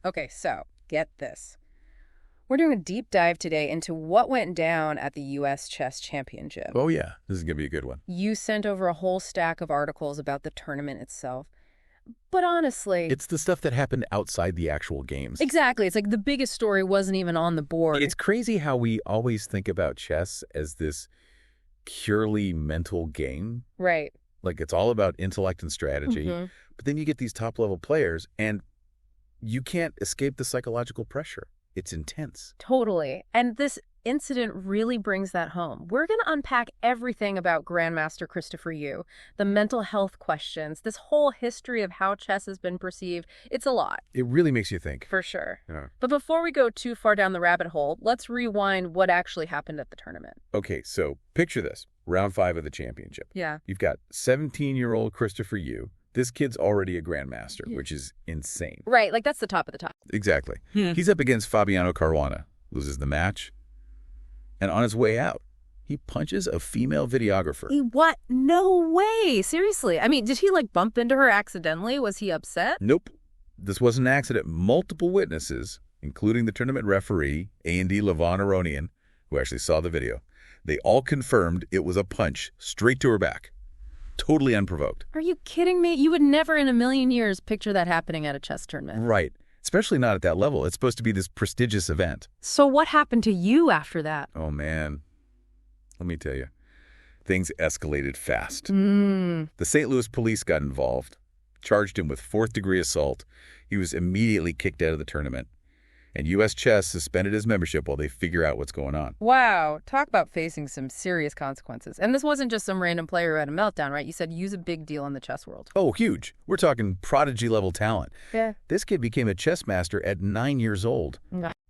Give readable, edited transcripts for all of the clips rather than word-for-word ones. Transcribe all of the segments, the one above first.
Okay, so get this. We're doing a deep dive today into what went down at the U.S. Chess Championship. Oh, yeah. This is going to be a good one. You sent over a whole stack of articles about the tournament itself. But honestly... It's the stuff that happened outside the actual games. Exactly. It's like the biggest story wasn't even on the board. It's crazy how we always think about chess as this purely mental game. Right. Like it's all about intellect and strategy. But then you get these top-level players, and you can't escape the psychological pressure. It's intense. Totally. And this incident really brings that home. We're going to unpack everything about Grandmaster Christopher Yu, the mental health questions, this whole history of how chess has been perceived. It's a lot. It really makes you think. For sure. Yeah. But before we go too far down the rabbit hole, let's rewind what actually happened at the tournament. Okay, so picture this. Round 5 of the championship. Yeah. You've got 17-year-old Christopher Yu. This kid's already a grandmaster, which is insane. Right, like that's the top of the top. Exactly. He's up against Fabiano Caruana, loses the match, and on his way out, he punches a female videographer. What? No way. Seriously. I mean, did he like bump into her accidentally? Was he upset? Nope. This wasn't an accident. Multiple witnesses, including the tournament referee, A&D Levon Aronian, who actually saw the video, they all confirmed it was a punch straight to her back. Totally unprovoked. Are you kidding me? You would never in a million years picture that happening at a chess tournament. Right. Especially not at that level. It's supposed to be this prestigious event. So what happened to you after that? Oh, man. Let me tell you. Things escalated fast. The St. Louis police got involved, charged him with 4th-degree assault. He was immediately kicked out of the tournament. And U.S. Chess suspended his membership while they figure out what's going on. Wow. Talk about facing some serious consequences. And this wasn't just some random player who had a meltdown, right? You said Yu's a big deal in the chess world. Oh, huge. We're talking prodigy-level talent. Yeah. This kid became a chess master at 9 years old.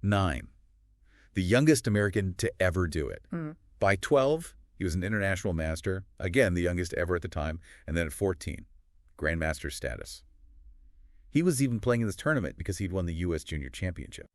9. The youngest American to ever do it. By 12, he was an international master. Again, the youngest ever at the time. And then at 14, grandmaster status. He was even playing in this tournament because he'd won the U.S. Junior Championship.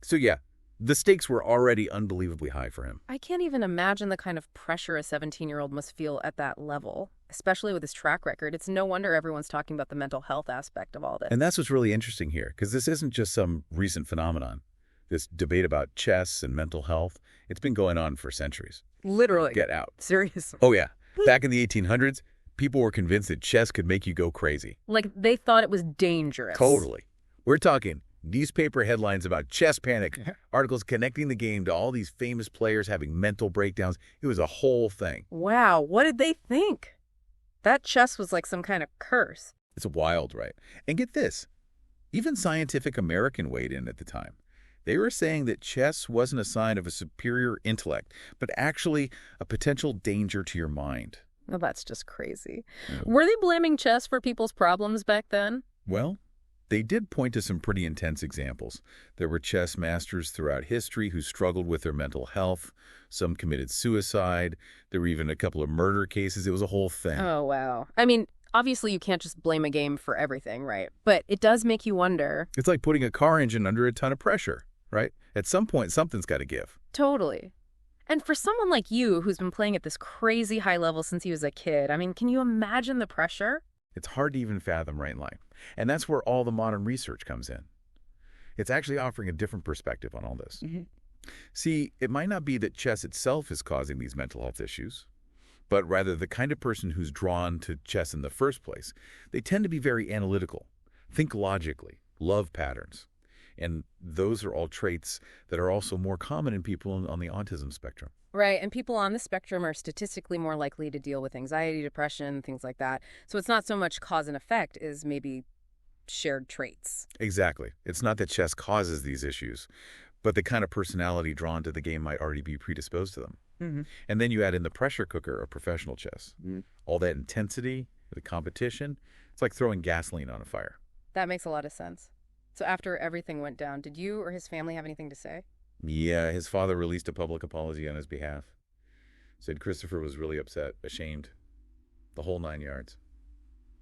So yeah, the stakes were already unbelievably high for him. I can't even imagine the kind of pressure a 17-year-old must feel at that level, especially with his track record. It's no wonder everyone's talking about the mental health aspect of all this. And that's what's really interesting here, because this isn't just some recent phenomenon. This debate about chess and mental health, it's been going on for centuries. Literally. Get out. Seriously. Oh yeah. Back in the 1800s, people were convinced that chess could make you go crazy. Like they thought it was dangerous. Totally. We're talking newspaper headlines about chess panic, articles connecting the game to all these famous players having mental breakdowns. It was a whole thing. Wow, what did they think? That chess was like some kind of curse. It's wild, right? And get this. Even Scientific American weighed in at the time. They were saying that chess wasn't a sign of a superior intellect, but actually a potential danger to your mind. Well, that's just crazy. Were they blaming chess for people's problems back then? Well, they did point to some pretty intense examples. There were chess masters throughout history who struggled with their mental health. Some committed suicide. There were even a couple of murder cases. It was a whole thing. Oh, wow. I mean, obviously you can't just blame a game for everything, right? But it does make you wonder. It's like putting a car engine under a ton of pressure, right? At some point, something's got to give. Totally. And for someone like you who's been playing at this crazy high level since he was a kid, I mean, can you imagine the pressure? It's hard to even fathom right in life. And that's where all the modern research comes in. It's actually offering a different perspective on all this. See, it might not be that chess itself is causing these mental health issues, but rather the kind of person who's drawn to chess in the first place. They tend to be very analytical, think logically, love patterns. And those are all traits that are also more common in people on the autism spectrum. Right, and people on the spectrum are statistically more likely to deal with anxiety, depression, things like that. So it's not so much cause and effect as maybe shared traits. Exactly. It's not that chess causes these issues, but the kind of personality drawn to the game might already be predisposed to them. And then you add in the pressure cooker of professional chess. All that intensity, the competition, it's like throwing gasoline on a fire. That makes a lot of sense. So after everything went down, did you or his family have anything to say? Yeah, his father released a public apology on his behalf. Said Christopher was really upset, ashamed. The whole 9 yards.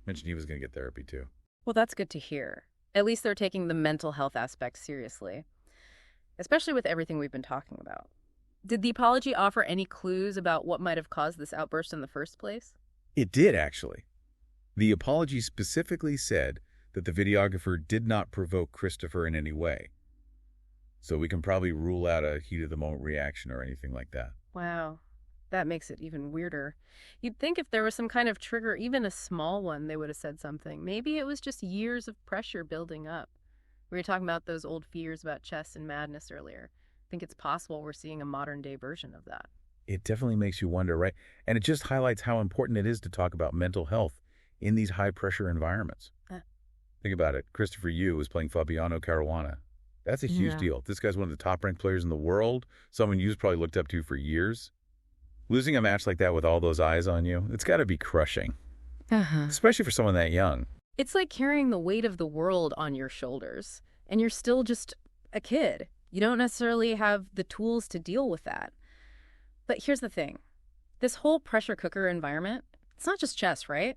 Mentioned he was going to get therapy, too. Well, that's good to hear. At least they're taking the mental health aspect seriously, especially with everything we've been talking about. Did the apology offer any clues about what might have caused this outburst in the first place? It did, actually. The apology specifically said that the videographer did not provoke Christopher in any way. So we can probably rule out a heat-of-the-moment reaction or anything like that. Wow. That makes it even weirder. You'd think if there was some kind of trigger, even a small one, they would have said something. Maybe it was just years of pressure building up. We were talking about those old fears about chess and madness earlier. I think it's possible we're seeing a modern-day version of that. It definitely makes you wonder, right? And it just highlights how important it is to talk about mental health in these high-pressure environments. Think about it. Christopher Yu was playing Fabiano Caruana. That's a huge deal. This guy's one of the top-ranked players in the world, someone you've probably looked up to for years. Losing a match like that with all those eyes on you, it's got to be crushing, especially for someone that young. It's like carrying the weight of the world on your shoulders, and you're still just a kid. You don't necessarily have the tools to deal with that. But here's the thing. This whole pressure cooker environment, it's not just chess, right?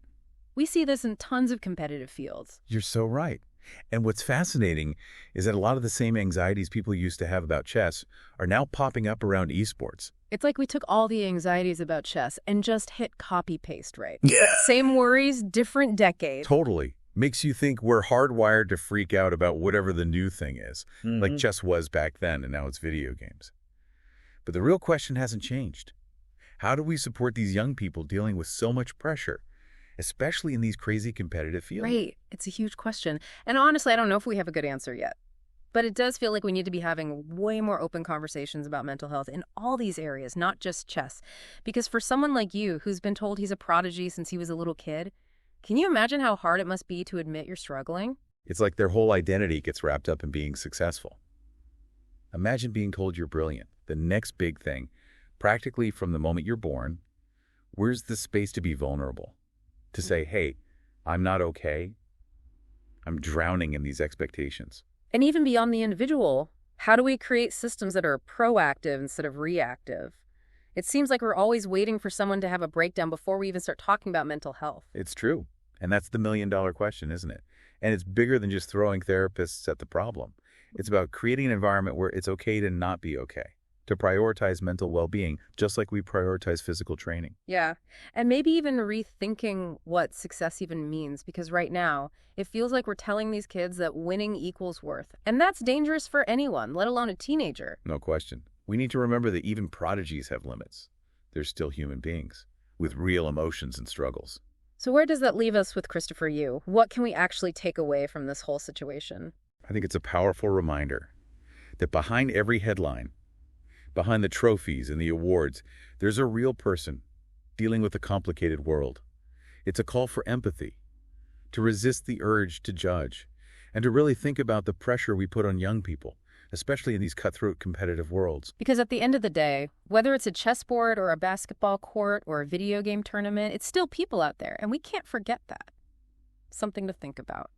We see this in tons of competitive fields. You're so right. And what's fascinating is that a lot of the same anxieties people used to have about chess are now popping up around esports. It's like we took all the anxieties about chess and just hit copy-paste, right? Yeah. Same worries, different decade. Totally. Makes you think we're hardwired to freak out about whatever the new thing is, like chess was back then, and now it's video games. But the real question hasn't changed. How do we support these young people dealing with so much pressure, especially in these crazy competitive fields? Right. It's a huge question. And honestly, I don't know if we have a good answer yet. But it does feel like we need to be having way more open conversations about mental health in all these areas, not just chess. Because for someone like you, who's been told he's a prodigy since he was a little kid, can you imagine how hard it must be to admit you're struggling? It's like their whole identity gets wrapped up in being successful. Imagine being told you're brilliant, the next big thing, practically from the moment you're born. Where's the space to be vulnerable? To say, hey, I'm not okay. I'm drowning in these expectations. And even beyond the individual, how do we create systems that are proactive instead of reactive? It seems like we're always waiting for someone to have a breakdown before we even start talking about mental health. It's true. And that's the million-dollar question, isn't it? And it's bigger than just throwing therapists at the problem. It's about creating an environment where it's okay to not be okay, to prioritize mental well-being, just like we prioritize physical training. Yeah, and maybe even rethinking what success even means, because right now, it feels like we're telling these kids that winning equals worth. And that's dangerous for anyone, let alone a teenager. No question. We need to remember that even prodigies have limits. They're still human beings with real emotions and struggles. So where does that leave us with Christopher Yu? What can we actually take away from this whole situation? I think it's a powerful reminder that behind every headline, behind the trophies and the awards, there's a real person dealing with a complicated world. It's a call for empathy, to resist the urge to judge, and to really think about the pressure we put on young people, especially in these cutthroat competitive worlds. Because at the end of the day, whether it's a chessboard or a basketball court or a video game tournament, it's still people out there, and we can't forget that. Something to think about.